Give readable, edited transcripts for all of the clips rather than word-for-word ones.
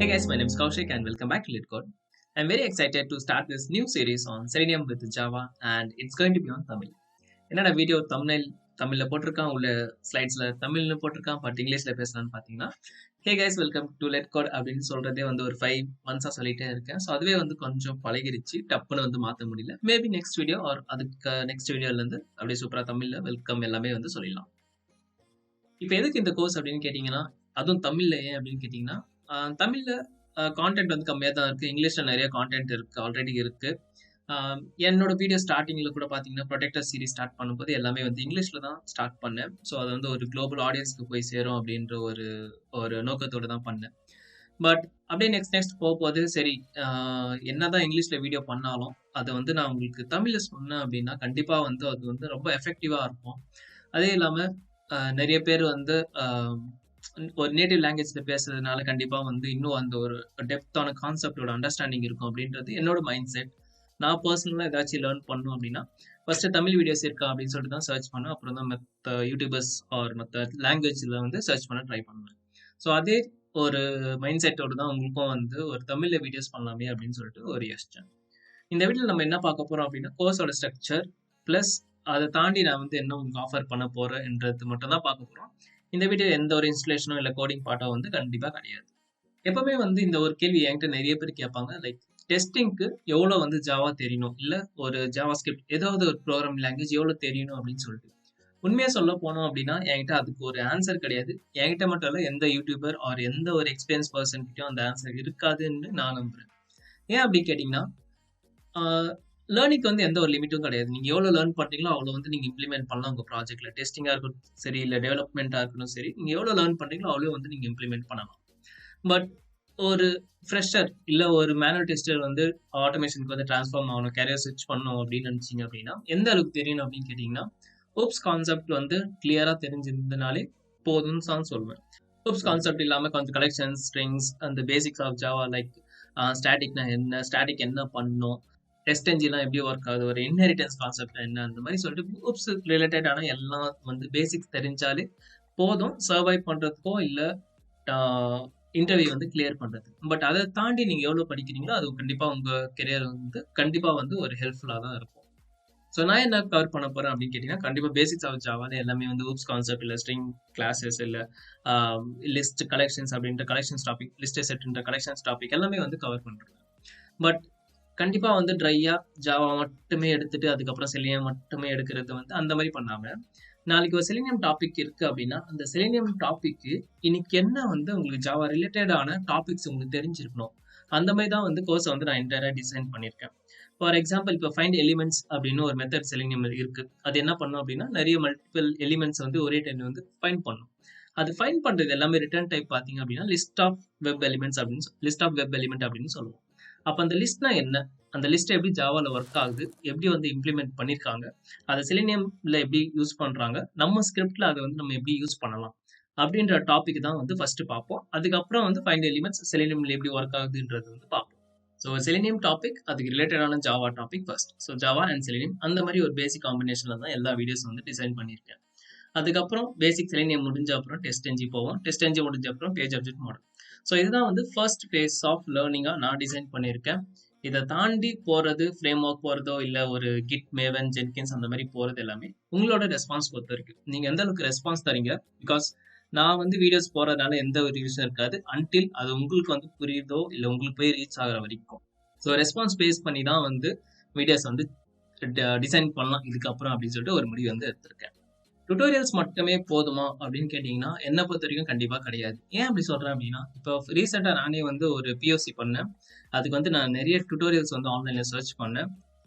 Hey guys, my name is Koushik and welcome back to LetCode. I'm very excited to start this new series on Selenium with Java and it's going to be on Tamil. என்னடா video தமிழ்ல போட்டிருக்கான் உள்ள ஸ்லைட்ஸ்ல தமிழ்ல போட்டிருக்கான் but இங்கிலீஷ்ல பேசலாம்னு பாத்தீங்கன்னா hey guys welcome to LetCode அப்படின்னு சொல்றதே ஒரு 5 months சொல்லிட்டே இருக்கேன். ஸோ அதுவே கொஞ்சம் பழகிருச்சு, டப்புன்னு மாற்ற முடியல. மேபி நெக்ஸ்ட் வீடியோ ஆர் அதுக்கு நெக்ஸ்ட் வீடியோல இருந்து அப்படியே சூப்பரா தமிழ்ல வெல்கம் எல்லாமே சொல்லிடலாம். இப்போ எதுக்கு இந்த கோர்ஸ் அப்படின்னு கேட்டீங்கன்னா, அதுவும் தமிழ்ல ஏன் அப்படின்னு கேட்டீங்கன்னா, தமிழ்ல கான்டென்ட் கம்மியாக தான் இருக்கு. இங்கிலீஷ்ல நிறைய கான்டென்ட் இருக்கு, ஆல்ரெடி இருக்கு. என்னோட வீடியோ ஸ்டார்டிங்ல கூட பாத்தீங்கன்னா ப்ரொடெக்டர் சீரிஸ் ஸ்டார்ட் பண்ணும்போது எல்லாமே இங்கிலீஷ்ல தான் ஸ்டார்ட் பண்ணேன். ஸோ அது ஒரு குளோபல் ஆடியன்ஸ்க்கு போய் சேரும் அப்படின்ற ஒரு நோக்கத்தோட தான் பண்ணேன். பட் அப்படியே நெக்ஸ்ட் போகும்போது சரி, என்னதான் இங்கிலீஷ்ல வீடியோ பண்ணாலும் அதை நான் உங்களுக்கு தமிழ்ல சொன்னேன் அப்படின்னா கண்டிப்பா அது ரொம்ப எஃபெக்டிவா இருக்கும். அதே இல்லாம நிறைய பேர் ஒரு நேட்டிவ் லாங்குவேஜ்ல பேசுறதுனால கண்டிப்பா இன்னும் அந்த ஒரு டெப்த்தான கான்செப்டோட அண்டர்ஸ்டாண்டிங் இருக்கும் அப்படின்றது என்னோட மைண்ட் செட். நான் பர்சனலா ஏதாச்சும் லேர்ன் பண்ணணும் அப்படின்னா ஃபர்ஸ்ட் தமிழ் வீடியோஸ் இருக்கா அப்படின்னு சொல்லிட்டு தான் சர்ச் பண்ணேன். அப்புறம் தான் மற்ற யூடியூபர்ஸ் ஆர் மற்ற லாங்குவேஜ்ல சர்ச் பண்ண ட்ரை பண்ணுவேன். ஸோ அதே ஒரு மைண்ட் செட்டோட தான் உங்களுக்கும் ஒரு தமிழ்ல வீடியோஸ் பண்ணலாமே அப்படின்னு சொல்லிட்டு ஒரு யோசிச்சேன். இந்த வீடியோல நம்ம என்ன பார்க்க போறோம் அப்படின்னா கோர்ஸோட ஸ்ட்ரக்சர் பிளஸ் அதை தாண்டி நான் என்ன உங்களுக்கு ஆஃபர் பண்ண போறேன்றது மட்டும் தான் பார்க்க போறோம். இந்த வீடியோ எந்த ஒரு இன்ஸ்டலேஷனோ இல்லை கோடிங் பாட்டோ கண்டிப்பா கிடையாது. எப்பவுமே இந்த ஒரு கேள்வி என்கிட்ட நிறைய பேர் கேட்பாங்க, லைக் டெஸ்டிங்க்கு எவ்வளவு ஜாவா தெரியணும், இல்ல ஒரு ஜாவாஸ்கிரிப்ட் ஏதாவது ஒரு ப்ரோக்ராமிங் லாங்குவேஜ் எவ்வளவு தெரியணும் அப்படின்னு சொல்லிட்டு. உண்மையா சொல்ல போனோம் அப்படின்னா என்கிட்ட அதுக்கு ஒரு ஆன்சர் கிடையாது. என்கிட்ட மட்டும் இல்ல, எந்த யூடியூபர் ஆர் எந்த ஒரு எக்ஸ்பீரியன்ஸ் பர்சன் கிட்டயும் அந்த ஆன்சர் இருக்காதுன்னு நான் நம்புறேன். ஏன் அப்படி கேட்டீங்கன்னா, லேர்னிங்க்கு எந்த ஒரு லிமிட்டும் கிடையாது. நீங்க எவ்வளவு லேர்ன் பண்றீங்களோ அவ்வளவு நீங்க இம்ப்ளிமெண்ட் பண்ணலாம் உங்க ப்ராஜெக்ட்ல. டெஸ்டிங்கா இருக்கட்டும் சரி, இல்ல டெவலப்மெண்டா இருக்கட்டும் சரி, நீங்க எவ்வளவு லேர்ன் பண்றீங்களோ அவ்வளவு நீங்க இம்ப்ளிமெண்ட் பண்ணலாம். பட் ஒரு ஃப்ரெஷர் இல்ல ஒரு மேனுவல் டெஸ்டர் ஆட்டோமேஷனுக்கு டிரான்ஸ்ஃபார்ம் ஆகணும், கேரியர் ஸ்விட்ச் பண்ணணும் அப்படின்னு நினைச்சீங்க அப்படின்னா எந்த அளவுக்கு தெரியணும் அப்படின்னு கேட்டீங்கன்னா, ஓப்ஸ் கான்செப்ட் கிளியரா தெரிஞ்சிருந்தனாலே போதும்னு தான் சொல்லுவேன். ஓப்ஸ் கான்செப்ட் இல்லாம கொஞ்சம் கலெக்ஷன்ஸ், ஸ்ட்ரிங்ஸ், அந்த பேசிக்ஸ் ஆஃப் ஜாவா லைக் ஸ்டாட்டிக்னா என்ன, ஸ்டாட்டிக் என்ன பண்ணணும், டெஸ்ட் என்ஜின்லாம் எப்படி ஒர்க் ஆகுது, ஒரு இன்ஹெரிட்டன்ஸ் கான்செப்ட் என்ன, அந்த மாதிரி சொல்லிட்டு ஓப்ஸ் ரிலேட்டடான எல்லாம் பேசிக்ஸ் தெரிஞ்சாலே போதும் சர்வைவ் பண்றதுக்கோ இல்ல இன்டர்வியூ கிளியர் பண்றது. பட் அதை தாண்டி நீங்க எவ்வளவு படிக்கிறீங்களோ அது கண்டிப்பா உங்க கெரியர் கண்டிப்பா ஒரு ஹெல்ப்ஃபுல்லா தான் இருக்கும். ஸோ நான் என்ன கவர் பண்ண போறேன் அப்படின்னு கேட்டீங்கன்னா, கண்டிப்பா பேசிக்ஸ் ஆஃப் ஜாவால எல்லாமே ஊப்ஸ் கான்செப்ட் இல்ல ஸ்ட்ரிங் கிளாஸஸ் இல்ல லிஸ்ட் கலெக்ஷன்ஸ் அப்படின்ற கலெக்ஷன்ஸ் டாபிக், லிஸ்ட் செட்ன்ற கலெக்ஷன்ஸ் டாபிக் எல்லாமே கவர் பண்றேன். பட் கண்டிப்பா ட்ரையா ஜாவா மட்டுமே எடுத்துட்டு அதுக்கப்புறம் செலினியம் மட்டுமே எடுக்கிறது அந்த மாதிரி பண்ணாம, நாளைக்கு ஒரு செலினியம் டாபிக் இருக்கு அப்படின்னா அந்த செலினியம் டாபிக்கு இன்னைக்கு என்ன உங்களுக்கு ஜாவா ரிலேட்டடான டாபிக்ஸ் உங்களுக்கு தெரிஞ்சிருக்கணும். அந்த மாதிரி தான் கோர்ஸ் நான் என்டையரா டிசைன் பண்ணியிருக்கேன். ஃபார் எக்ஸாம்பிள், இப்போ ஃபைண்ட் எலிமெண்ட்ஸ் அப்படின்னு ஒரு மெத்தட் செலினியம் இருக்கு. அது என்ன பண்ணும் அப்படின்னா நிறைய மல்டிபிள் எலிமெண்ட்ஸ் ஒரே டைம் ஃபைண்ட் பண்ணும். அது ஃபைண்ட் பண்றது எல்லாமே ரிட்டர்ன் டைப் பாத்தீங்க அப்படின்னா லிஸ்ட் ஆஃப் வெப் எலிமெண்ட்ஸ் அப்படின்னு லிஸ்ட் ஆஃப் வெப் எலிமெண்ட் அப்படின்னு சொல்லுவோம். அப்ப அந்த லிஸ்ட்னா என்ன, அந்த லிஸ்ட் எப்படி ஜாவால ஒர்க் ஆகுது, எப்படி இம்ப்ளிமெண்ட் பண்ணிருக்காங்க, அதை செலினியம்ல எப்படி யூஸ் பண்றாங்க, நம்ம ஸ்கிரிப்ட்ல அதை நம்ம எப்படி யூஸ் பண்ணலாம் அப்படின்ற டாபிக் தான் ஃபர்ஸ்ட் பார்ப்போம். அதுக்கப்புறம் ஃபைண்ட் எலிமெண்ட்ஸ் செலினியம்ல எப்படி ஒர்க் ஆகுதுன்றது பார்ப்போம். ஸோ செலினியம் டாபிக், அதுக்கு ரிலேட்டடான Java topic first. So Java and selenium அந்த மாதிரி ஒரு பேசிக் காம்பினேஷன்ல தான் எல்லா வீடியோஸ் டிசைன் பண்ணியிருக்கேன். அதுக்கப்புறம் பேசிக் செலினியம் முடிஞ்ச அப்புறம் டெஸ்ட் என்ஜி போவோம். டெஸ்ட் என்ஜி முடிஞ்ச அப்புறம் பேஜ் ஆப்ஜெக்ட் மாடல். ஸோ இதுதான் ஃபர்ஸ்ட் ஃபேஸ் ஆஃப் லேர்னிங்கா நான் டிசைன் பண்ணியிருக்கேன். இதை தாண்டி போறது ஃப்ரேம் ஒர்க் போறதோ இல்ல ஒரு கிட், மேவன், ஜென்கின்ஸ் அந்த மாதிரி போறது எல்லாமே உங்களோட ரெஸ்பான்ஸ் பொறுத்து இருக்கு. நீங்க எந்த அளவுக்கு ரெஸ்பான்ஸ் தரீங்க. பிகாஸ் நான் வீடியோஸ் போறதுனால எந்த ஒரு யூஸும் இருக்காது அன்டில் அது உங்களுக்கு புரியுதோ இல்ல உங்களுக்கு போய் ரீச் ஆகிற வரைக்கும். ஸோ ரெஸ்பான்ஸ் பேஸ் பண்ணி தான் வீடியோஸ் டிசைன் பண்ணலாம் இதுக்கப்புறம் அப்படின்னு சொல்லிட்டு ஒரு முடிவு எடுத்திருக்கேன். டுட்டோரியல்ஸ் மட்டுமே போதுமா அப்படின்னு கேட்டீங்கன்னா என்ன பொறுத்த வரைக்கும் கண்டிப்பா கிடையாது. ஏன் அப்படி சொல்றேன் அப்படின்னா, இப்போ ரீசெண்டா நானே ஒரு பிஓசி பண்ணேன். அதுக்கு நான் நிறைய டுட்டோரியல்ஸ் ஆன்லைன்ல சர்ச் பண்ணேன்.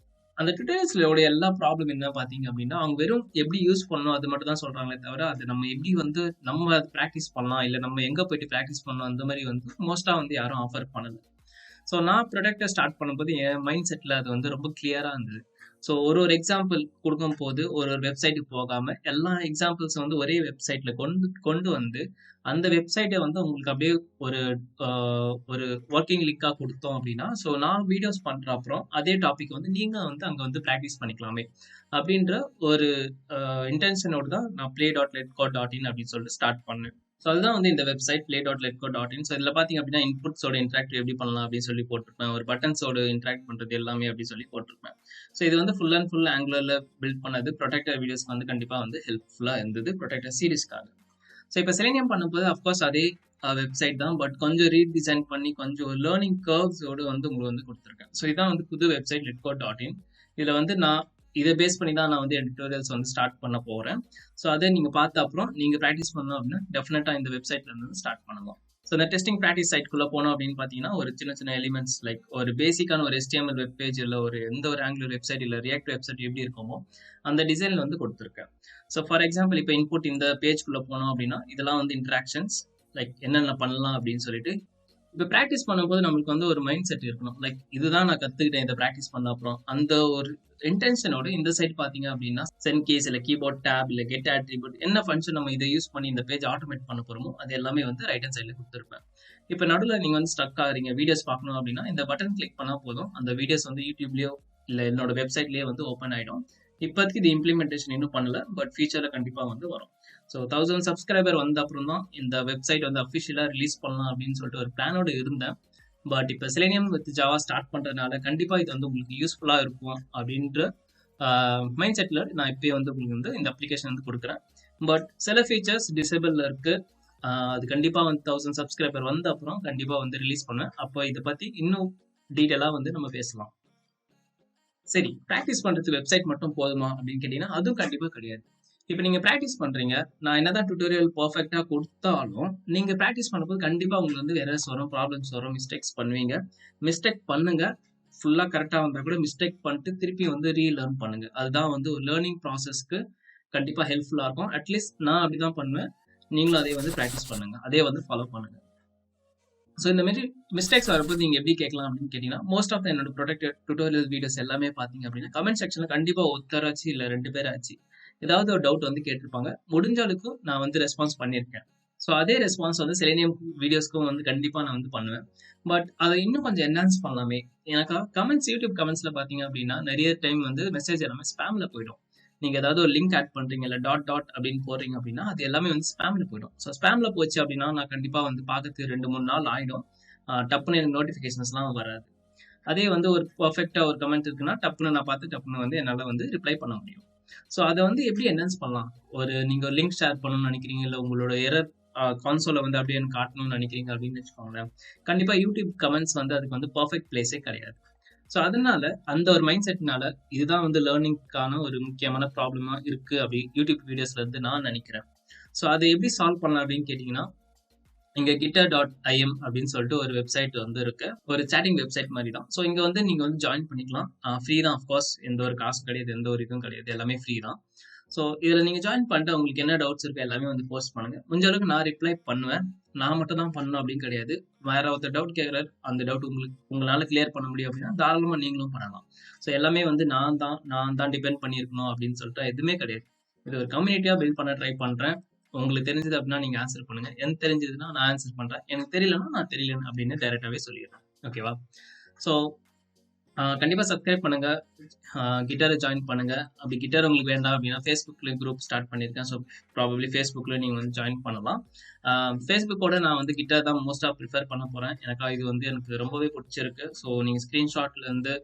அந்த டுட்டோரியல்ஸ்ல எல்லா ப்ராப்ளம் என்ன பாத்தீங்க அப்படின்னா, அவங்க வெறும் எப்படி யூஸ் பண்ணணும் அது மட்டும் தான் சொல்றாங்களே தவிர அது நம்ம எப்படி நம்ம ப்ராக்டிஸ் பண்ணலாம் இல்ல நம்ம எங்க போயிட்டு ப்ராக்டிஸ் பண்ணலாம் அந்த மாதிரி மோஸ்டா யாரும் ஆஃபர் பண்ணல. ஸோ நான் ப்ரொடக்டை ஸ்டார்ட் பண்ணும்போது என் மைண்ட் செட்ல அது ரொம்ப கிளியரா இருந்தது. ஸோ ஒரு எக்ஸாம்பிள் கொடுக்கும் போது ஒரு வெப்சைட்டுக்கு போகாம எல்லா எக்ஸாம்பிள்ஸ் ஒரே வெப்சைட்ல கொண்டு அந்த வெப்சைட்டை உங்களுக்கு அப்படியே ஒரு ஒர்க்கிங் லிங்கா கொடுத்தோம் அப்படின்னா, ஸோ நான் வீடியோஸ் பண்ற அப்புறம் அதே டாபிக் நீங்க அங்க ப்ராக்டிஸ் பண்ணிக்கலாமே அப்படின்ற ஒரு இன்டென்ஷனோடு தான் நான் play.letcode.in அப்படின்னு சொல்லிட்டு ஸ்டார்ட் பண்ணேன். ஸோ அதுதான் வந்து இந்த வெப்சைட் play.letcode.in. ஸோ இதில் பார்த்தீங்க அப்படின்னா இன்புட்ஸோட இன்ட்ராக்டிவ் எப்படி பண்ணலாம் அப்படின்னு சொல்லி போட்டிருப்பேன். ஒரு பட்டன்ஸோட இன்ட்ராக்ட் பண்ணுறது எல்லாமே அப்படி சொல்லி போட்டிருப்பேன். ஸோ இது வந்து ஃபுல் அண்ட் ஃபுல் ஆங்குலரில் பில்ட் பண்ணது. ப்ரொடெக்டர் வீடியோஸ்க்கு வந்து கண்டிப்பாக வந்து ஹெல்ப்ஃபுல்லாக இருந்தது ப்ரொடெக்டர் சீரிஸ்க்காக. ஸோ இப்போ செலினியம் பண்ணும்போது அஃப்கோர்ஸ் அதே வெப்சைட் தான், பட் கொஞ்சம் ரீடிசைன் பண்ணி கொஞ்சம் லேர்னிங் கர்வ்ஸோடு வந்து உங்களுக்கு வந்து கொடுத்துருக்கேன். ஸோ இதான் வந்து புது வெப்சைட் letcode.in. இதில் வந்து நான் இதை பேஸ் பண்ணி தான் நான் வந்து எடிட்டோரியல்ஸ் வந்து ஸ்டார்ட் பண்ண போகிறேன். ஸோ அதை நீங்கள் பார்த்த அப்புறம் நீங்கள் ப்ராக்டிஸ் பண்ணோம் அப்படின்னா டெஃபினட்டாக இந்த வெப்சைட்ல இருந்து ஸ்டார்ட் பண்ணலாம். ஸோ இந்த டெஸ்டிங் ப்ராக்டிஸ் சைட்குள்ளே போனோம் அப்படின்னு பார்த்தீங்கன்னா ஒரு சின்ன சின்ன எலிமெண்ட்ஸ் லைக் ஒரு பேசிக்கான ஒரு HTML வெப் பேஜ் இல்லை ஒரு எந்த ஒரு ஆங்குலர் வெப்சைட் இல்லை ரியாக்ட் வெப்சைட் எப்படி இருக்குமோ அந்த டிசைனில் வந்து கொடுத்துருக்கேன். ஸோ ஃபார் எக்ஸாம்பிள் இப்போ இன்புட் இந்த பேஜ்குள்ளே போனோம் அப்படின்னா இதெல்லாம் வந்து இன்ட்ராக்ஷன்ஸ் லைக் என்னென்ன பண்ணலாம் அப்படின்னு சொல்லிட்டு இப்போ ப்ராக்டிஸ் பண்ணும்போது நம்மளுக்கு வந்து ஒரு மைண்ட் செட் இருக்கணும். லைக் இதுதான் நான் கற்றுக்கிட்டேன் இதை ப்ராக்டிஸ் பண்ண அப்புறம் அந்த ஒரு இன்டென்ஷனோட இந்த சைட் பார்த்தீங்க அப்படின்னா சென்ட் கேஸ் இல்லை கீபோர்ட் டேப் இல்லை கெட் ஆட்ரிபியூட் என்ன ஃபங்க்ஷன் நம்ம இதை யூஸ் பண்ணி இந்த பேஜ் ஆட்டோமேட் பண்ண போகிறோமோ அது எல்லாமே வந்து ரைட் ஹேண்ட் சைடில் கொடுத்துருப்பேன். இப்போ நடுவில் நீங்கள் வந்து ஸ்டக் ஆகிறீங்க வீடியோஸ் பார்க்கணும் அப்படின்னா இந்த பட்டன் கிளிக் பண்ணால் போதும் அந்த வீடியோஸ் வந்து யூடியூப்லேயோ இல்லை என்னோட வெப்சைட்லேயே வந்து ஓப்பன் ஆகிடும். இப்போதைக்கு இது இம்ப்ளிமெண்டேஷன் இன்னும் பண்ணல, பட் ஃபியூச்சரில் கண்டிப்பாக வந்து வரும். ஸோ 1000 சப்ஸ்கிரைபர் வந்த அப்புறம் தான் இந்த வெப்சைட் வந்து அஃபிஷியலாக ரிலீஸ் பண்ணலாம் அப்படின்னு சொல்லிட்டு ஒரு பிளானோடு இருந்தேன். பட் இப்போ செலினியம் வித் ஜாவா ஸ்டார்ட் பண்ணுறதுனால கண்டிப்பாக இது வந்து உங்களுக்கு யூஸ்ஃபுல்லாக இருக்கும் அப்படின்ற மைண்ட் செட்டில் நான் இப்போயே வந்து உங்களுக்கு வந்து இந்த அப்ளிகேஷன் வந்து கொடுக்குறேன். பட் சில ஃபீச்சர்ஸ் டிசேபிளில் இருக்குது. அது கண்டிப்பாக வந்து 1000 சப்ஸ்கிரைபர் வந்த அப்புறம் கண்டிப்பாக வந்து ரிலீஸ் பண்ணேன். அப்போ இதை பற்றி இன்னும் டீட்டெயிலாக வந்து நம்ம பேசலாம். சரி, ப்ராக்டிஸ் பண்ணுறதுக்கு வெப்சைட் மட்டும் போதுமா அப்படின்னு கேட்டிங்கன்னா அதுவும் கண்டிப்பாக கிடையாது. இப்போ நீங்கள் ப்ராக்டிஸ் பண்ணுறீங்க, நான் என்னதான் டியூட்டோரியல் பர்ஃபெக்டாக கொடுத்தாலும் நீங்கள் ப்ராக்டிஸ் பண்ணும்போது கண்டிப்பாக உங்களுக்கு வந்து எரர்ஸ் வரும், ப்ராப்ளம்ஸ் வரும், மிஸ்டேக்ஸ் பண்ணுவீங்க. மிஸ்டேக் பண்ணுங்க, ஃபுல்லாக கரெக்டாக வந்தால் கூட மிஸ்டேக் பண்ணிட்டு திருப்பி வந்து ரீலேர்ன் பண்ணுங்க. அதுதான் வந்து ஒரு லேர்னிங் ப்ராசஸ்க்கு கண்டிப்பாக ஹெல்ப்ஃபுல்லாக இருக்கும். அட்லீஸ்ட் நான் அப்படி தான் பண்ணுவேன், நீங்களும் அதே வந்து ப்ராக்டிஸ் பண்ணுங்க, அதே வந்து ஃபாலோ பண்ணுங்க. ஸோ இந்த மாதிரி மிஸ்டேக்ஸ் வரும்போது நீங்கள் எப்படி கேட்கலாம் அப்படின்னு கேட்டிங்கன்னா மோஸ்ட் ஆஃப் என்னோட ப்ரொடக்டட் டியூட்டோரியல் வீடியோஸ் எல்லாமே பார்த்தீங்க அப்படின்னா கமெண்ட் செக்ஷனில் கண்டிப்பாக ஒருத்தராச்சு இல்லை 2 பேர் ஆச்சு ஏதாவது ஒரு டவுட் வந்து கேட்டிருப்பாங்க. முடிஞ்ச அளவுக்கு நான் வந்து ரெஸ்பான்ஸ் பண்ணியிருக்கேன். ஸோ அதே ரெஸ்பான்ஸ் வந்து செலினியம் வீடியோஸ்க்கும் வந்து கண்டிப்பாக நான் வந்து பண்ணுவேன். பட் அதை இன்னும் கொஞ்சம் என்ஹான்ஸ் பண்ணலாமே. எனக்கு கமெண்ட்ஸ் யூடியூப் கமெண்ட்ஸில் பார்த்தீங்க அப்படின்னா நிறைய டைம் வந்து மெசேஜ் எல்லாமே ஸ்பேமில் போயிடும். நீங்கள் ஏதாவது ஒரு லிங்க் ஆட் பண்ணுறீங்க இல்லை டாட் டாட் அப்படின்னு போடுறீங்க அப்படின்னா அது எல்லாமே வந்து ஸ்பேமில் போயிடும். ஸோ ஸ்பேமில் போச்சு அப்படின்னா நான் கண்டிப்பாக வந்து பார்க்கறதுக்கு 2-3 நாள் ஆகிடும். டப்புன்னு எனக்கு நோட்டிஃபிகேஷன்ஸ்லாம் வராது. அதே வந்து ஒரு பர்ஃபெக்டாக ஒரு கமெண்ட் இருக்குன்னா டப்புன்னு நான் பார்த்து டப்புன்னு வந்து என்னால் வந்து ரிப்ளை பண்ண முடியும். ஸோ அதை வந்து எப்படி என்ஹான்ஸ் பண்ணலாம்? நீங்கள் ஒரு லிங்க் ஷேர் பண்ணணும்னு நினைக்கிறீங்க, இல்லை உங்களோட எரர் கான்சோலை வந்து அப்படியே காட்டணும்னு நினைக்கிறீங்க அப்படின்னு வச்சுக்கோங்களேன். கண்டிப்பாக யூடியூப் கமெண்ட்ஸ் வந்து அதுக்கு வந்து பர்ஃபெக்ட் பிளேஸே கிடையாது. ஸோ அதனால அந்த ஒரு மைண்ட் செட்னால இதுதான் வந்து லேர்னிங்கான ஒரு முக்கியமான ப்ராப்ளமாக இருக்குது அப்படி யூடியூப் வீடியோஸ்ல இருந்து நான் நினைக்கிறேன். ஸோ அதை எப்படி சால்வ் பண்ணலாம் அப்படின்னு கேட்டிங்கன்னா இங்கே gitter.im அப்படின்னு சொல்லிட்டு ஒரு வெப்சைட் வந்து இருக்கு. ஒரு சேட்டிங் வெப்சைட் மாதிரி தான். ஸோ இங்கே வந்து நீங்கள் வந்து ஜாயின் பண்ணிக்கலாம். ஃப்ரீ தான், அஃப்கோர்ஸ் எந்த ஒரு காசு கிடையாது, எந்த ஒரு இதுவும் கிடையாது, எல்லாமே ஃப்ரீ தான். ஸோ இதில் நீங்கள் ஜாயின் பண்ணிட்டு உங்களுக்கு என்ன டவுட்ஸ் இருக்கோ எல்லாமே வந்து போஸ்ட் பண்ணுங்கள். முடிஞ்ச அளவுக்கு நான் ரிப்ளை பண்ணுவேன். நான் மட்டும் தான் பண்ணணும் அப்படின்னு கிடையாது. வேற ஒருத்தர் டவுட் கேட்குறாரு, அந்த டவுட் உங்களால் கிளியர் பண்ண முடியும் அப்படின்னா தாராளமாக நீங்களும் பண்ணலாம். ஸோ எல்லாமே வந்து நான் தான் டிபெண்ட் பண்ணியிருக்கணும் அப்படின்னு சொல்லிட்டு எதுவுமே கிடையாது. இது ஒரு கம்யூனிட்டியாக பில்ட் பண்ண ட்ரை பண்ணுறேன். உங்களுக்கு தெரிஞ்சது அப்படின்னா நீங்கள் ஆன்சர் பண்ணுங்க. எனக்கு தெரிஞ்சதுன்னா நான் ஆன்சர் பண்ணுறேன். எனக்கு தெரியலன்னா நான் தெரியலன்னு அப்படின்னு டைரெக்டாகவே சொல்லிடுறேன். ஓகேவா? ஸோ கண்டிப்பாக சப்ஸ்கிரைப் பண்ணுங்க, கிட்டரை ஜாயின் பண்ணுங்க. அப்படி கிட்டர் உங்களுக்கு வேண்டாம் அப்படின்னா ஃபேஸ்புக்கில் குரூப் ஸ்டார்ட் பண்ணியிருக்கேன். ஸோ ப்ராபப்ளி ஃபேஸ்புக்கில் நீங்கள் வந்து ஜாயின் பண்ணலாம். ஃபேஸ்புக்கோட நான் வந்து கிட்டர் தான் மோஸ்ட்டாக ப்ரிஃபர் பண்ண போகிறேன். இது வந்து எனக்கு ரொம்பவே பிடிச்சிருக்கு. ஸோ நீங்கள் ஸ்க்ரீன்ஷாட்லேருந்து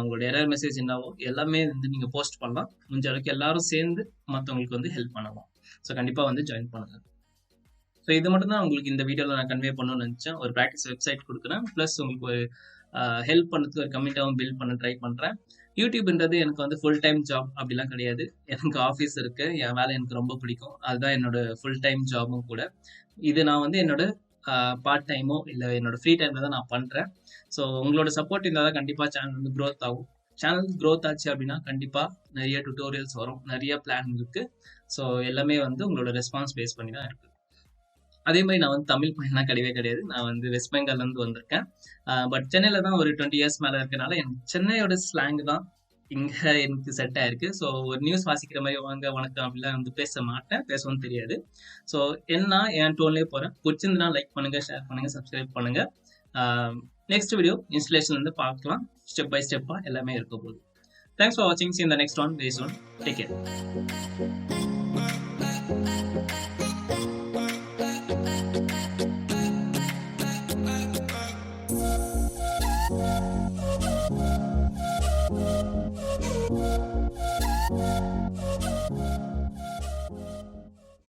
உங்களோட எரர் மெசேஜ் என்னவோ எல்லாமே வந்து நீங்கள் போஸ்ட் பண்ணலாம். முடிஞ்ச அளவுக்கு எல்லாரும் சேர்ந்து மற்றவங்களுக்கு வந்து ஹெல்ப் பண்ணலாம். ஸோ கண்டிப்பாக வந்து ஜாயின் பண்ணுங்க. ஸோ இது மட்டும் தான் உங்களுக்கு இந்த வீடியோவில் நான் கன்வே பண்ணணும்னு நினச்சேன். ஒரு ப்ராக்டிஸ் வெப்சைட் கொடுக்குறேன், ப்ளஸ் உங்களுக்கு ஒரு ஹெல்ப் பண்ணுறதுக்கு ஒரு கம்யூனிட்டியாகவும் பில்ட் பண்ண ட்ரை பண்ணுறேன். யூடியூப்ன்றது எனக்கு வந்து ஃபுல் டைம் ஜாப் அப்படிலாம் கிடையாது. எனக்கு ஆஃபீஸ் இருக்குது, என் வேலை எனக்கு ரொம்ப பிடிக்கும், அதுதான் என்னோட ஃபுல் டைம் ஜாபும் கூட. இது நான் வந்து என்னோட பார்ட் டைமோ இல்லை என்னோட ஃப்ரீ டைமில் தான் நான் பண்ணுறேன். ஸோ உங்களோட சப்போர்ட் இருந்தால் தான் கண்டிப்பாக சேனல் வந்து க்ரோத் ஆகும். சேனல் க்ரோத் ஆச்சு அப்படின்னா கண்டிப்பாக நிறைய டுட்டோரியல்ஸ் வரும், நிறைய பிளான் இருக்குது. ஸோ எல்லாமே வந்து உங்களோட ரெஸ்பான்ஸ் பேஸ் பண்ணி தான் இருக்குது. அதே மாதிரி நான் வந்து தமிழ் பையன்லாம் கிடையவே கிடையாது. நான் வந்து வெஸ்ட் பெங்கால்லேருந்து வந்திருக்கேன். பட் சென்னையில் தான் ஒரு 20 இயர்ஸ் மேலே இருக்கனால எனக்கு சென்னையோட ஸ்லாங் தான் இங்கே எனக்கு செட் ஆயிருக்கு. ஸோ ஒரு நியூஸ் வாசிக்கிற மாதிரி வாங்க வணக்கம் அப்படிலாம் வந்து பேச மாட்டேன், பேசவும் தெரியாது. ஸோ என்ன என் டோன்லேயே போகிறேன். பிடிச்சிருந்துன்னா லைக் பண்ணுங்கள், ஷேர் பண்ணுங்கள், சப்ஸ்கிரைப் பண்ணுங்கள். நெக்ஸ்ட் வீடியோ இன்ஸ்டலேஷன் வந்து பார்க்கலாம், ஸ்டெப் பை ஸ்டெப்பாக எல்லாமே இருக்க போகுது. தேங்க்ஸ் ஃபார் வாட்சிங். See you in the next one very soon. Take care. you.